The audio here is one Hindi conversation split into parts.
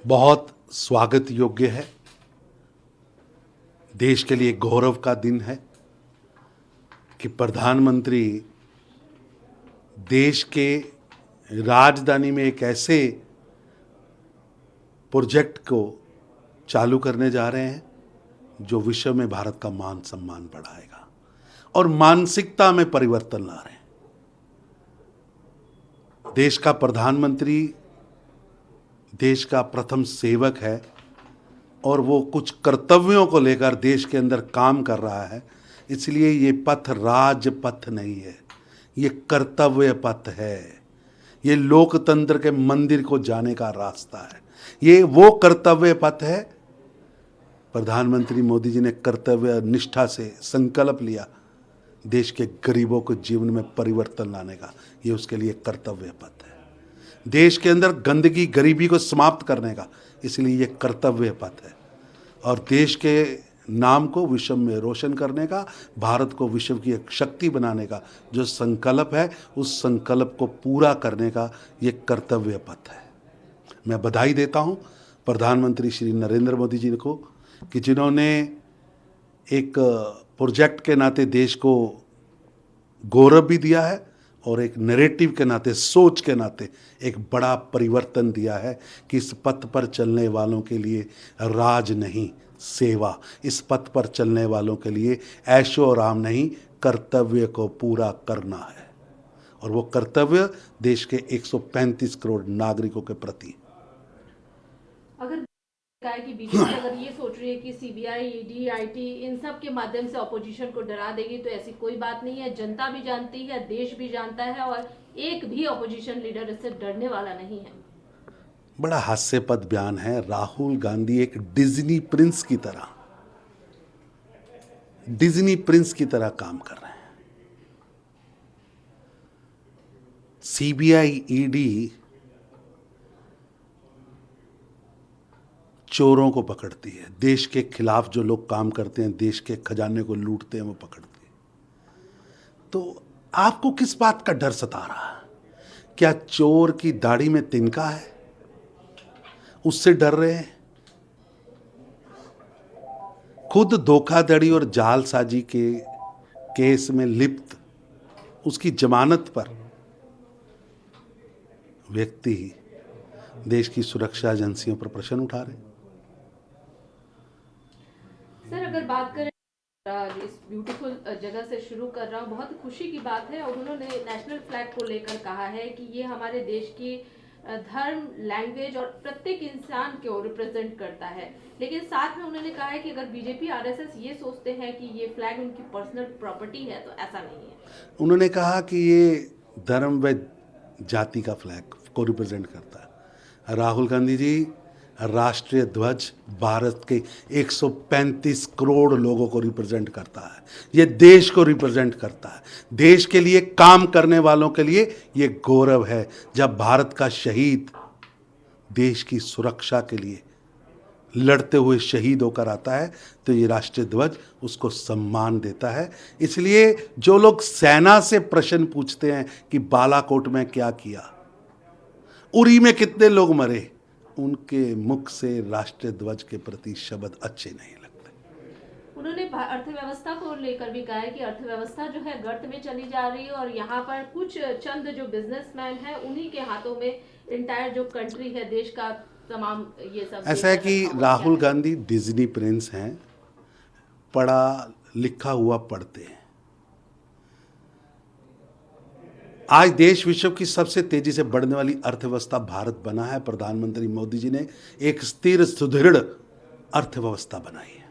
बहुत स्वागत योग्य है। देश के लिए गौरव का दिन है कि प्रधानमंत्री देश के राजधानी में एक ऐसे प्रोजेक्ट को चालू करने जा रहे हैं जो विश्व में भारत का मान सम्मान बढ़ाएगा और मानसिकता में परिवर्तन ला रहे हैं। देश का प्रधानमंत्री देश का प्रथम सेवक है और वो कुछ कर्तव्यों को लेकर देश के अंदर काम कर रहा है। इसलिए ये पथ राजपथ नहीं है, ये कर्तव्य पथ है। ये लोकतंत्र के मंदिर को जाने का रास्ता है। ये वो कर्तव्य पथ है। प्रधानमंत्री मोदी जी ने कर्तव्य निष्ठा से संकल्प लिया देश के गरीबों को जीवन में परिवर्तन लाने का। ये उसके लिए कर्तव्य पथ है। देश के अंदर गंदगी गरीबी को समाप्त करने का, इसलिए ये कर्तव्य पथ है। और देश के नाम को विश्व में रोशन करने का, भारत को विश्व की एक शक्ति बनाने का जो संकल्प है, उस संकल्प को पूरा करने का ये कर्तव्य पथ है। मैं बधाई देता हूँ प्रधानमंत्री श्री नरेंद्र मोदी जी को कि जिन्होंने एक प्रोजेक्ट के नाते देश को गौरव भी दिया है और एक नैरेटिव के नाते, सोच के नाते एक बड़ा परिवर्तन दिया है कि इस पथ पर चलने वालों के लिए राज नहीं, सेवा। इस पथ पर चलने वालों के लिए ऐशो आराम नहीं, कर्तव्य को पूरा करना है। और वो कर्तव्य देश के 135 करोड़ नागरिकों के प्रति। अगर कि बीजेपी अगर ये सोच रही है कि सीबीआई, ईडी, आईटी इन सब के माध्यम से ऑपोजिशन को डरा देगी, तो ऐसी कोई बात नहीं है। जनता भी जानती है, देश भी जानता है और एक भी ऑपोजिशन लीडर इससे डरने वाला नहीं है। बड़ा हास्यपद बयान है। राहुल गांधी एक डिज्नी प्रिंस की तरह काम कर रहे हैं। सीबीआई, ईडी चोरों को पकड़ती है, देश के खिलाफ जो लोग काम करते हैं, देश के खजाने को लूटते हैं, वो पकड़ती है। तो आपको किस बात का डर सता रहा है? क्या चोर की दाढ़ी में तिनका है, उससे डर रहे हैं? खुद धोखाधड़ी और जालसाजी के केस में लिप्त उसकी जमानत पर व्यक्ति देश की सुरक्षा एजेंसियों पर प्रश्न उठा रहे हैं। सर, अगर बात करें इस ब्यूटीफुल जगह से शुरू कर रहा हूँ, बहुत खुशी की बात है। और उन्होंने नेशनल फ्लैग को लेकर कहा है कि ये हमारे देश की धर्म, लैंग्वेज और प्रत्येक इंसान को रिप्रेजेंट करता है। लेकिन साथ में उन्होंने कहा है कि अगर बीजेपी, आरएसएस ये सोचते हैं कि ये फ्लैग उनकी पर्सनल प्रॉपर्टी है, तो ऐसा नहीं है। उन्होंने कहा कि ये धर्म व जाति का फ्लैग को रिप्रेजेंट करता है। राहुल गांधी जी, राष्ट्रीय ध्वज भारत के 135 करोड़ लोगों को रिप्रेजेंट करता है। ये देश को रिप्रेजेंट करता है। देश के लिए काम करने वालों के लिए ये गौरव है। जब भारत का शहीद देश की सुरक्षा के लिए लड़ते हुए शहीद होकर आता है, तो ये राष्ट्रीय ध्वज उसको सम्मान देता है। इसलिए जो लोग सेना से प्रश्न पूछते हैं कि बालाकोट में क्या किया, उरी में कितने लोग मरे, उनके मुख से राष्ट्रीय ध्वज के प्रति शब्द अच्छे नहीं लगते। उन्होंने अर्थव्यवस्था को लेकर भी कहा है कि अर्थव्यवस्था जो है गर्त में चली जा रही है और यहाँ पर कुछ चंद जो बिजनेसमैन हैं, उन्हीं के हाथों में इंटायर जो कंट्री है, देश का तमाम ये सब। ऐसा है कि राहुल गांधी डिज्नी प्रिंस हैं, पढ़ा लिखा हुआ पढ़ते हैं। आज देश विश्व की सबसे तेजी से बढ़ने वाली अर्थव्यवस्था भारत बना है। प्रधानमंत्री मोदी जी ने एक स्थिर, सुदृढ़ अर्थव्यवस्था बनाई है।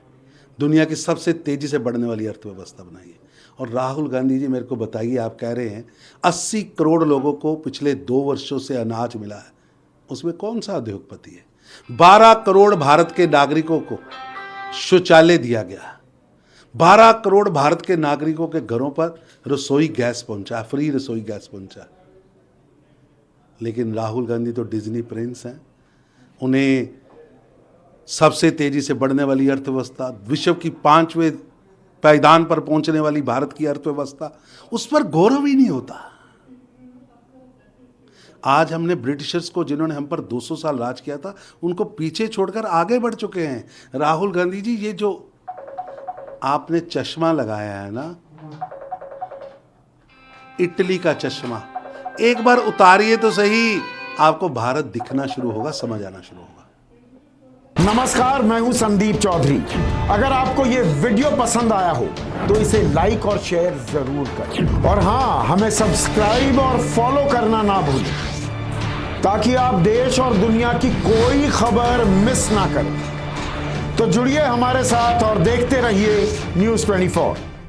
दुनिया की सबसे तेजी से बढ़ने वाली अर्थव्यवस्था बनाई है। और राहुल गांधी जी, मेरे को बताइए, आप कह रहे हैं 80 करोड़ लोगों को पिछले 2 वर्षों से अनाज मिला है, उसमें कौन सा उद्योगपति है? 12 करोड़ भारत के नागरिकों को शौचालय दिया गया। 12 करोड़ भारत के नागरिकों के घरों पर रसोई गैस पहुंचा, फ्री रसोई गैस पहुंचा। लेकिन राहुल गांधी तो डिज्नी प्रिंस हैं। उन्हें सबसे तेजी से बढ़ने वाली अर्थव्यवस्था, विश्व की 5वें पायदान पर पहुंचने वाली भारत की अर्थव्यवस्था, उस पर गौरव ही नहीं होता। आज हमने ब्रिटिशर्स को, जिन्होंने हम पर 200 साल राज किया था, उनको पीछे छोड़कर आगे बढ़ चुके हैं। राहुल गांधी जी, ये जो आपने चश्मा लगाया है ना, इटली का चश्मा, एक बार उतारिए तो सही, आपको भारत दिखना शुरू होगा, समझ आना शुरू होगा। नमस्कार, मैं हूं संदीप चौधरी। अगर आपको ये वीडियो पसंद आया हो तो इसे लाइक और शेयर जरूर करें, और हां, हमें सब्सक्राइब और फॉलो करना ना भूलें, ताकि आप देश और दुनिया की कोई खबर मिस ना करें। तो जुड़िए हमारे साथ और देखते रहिए News 24।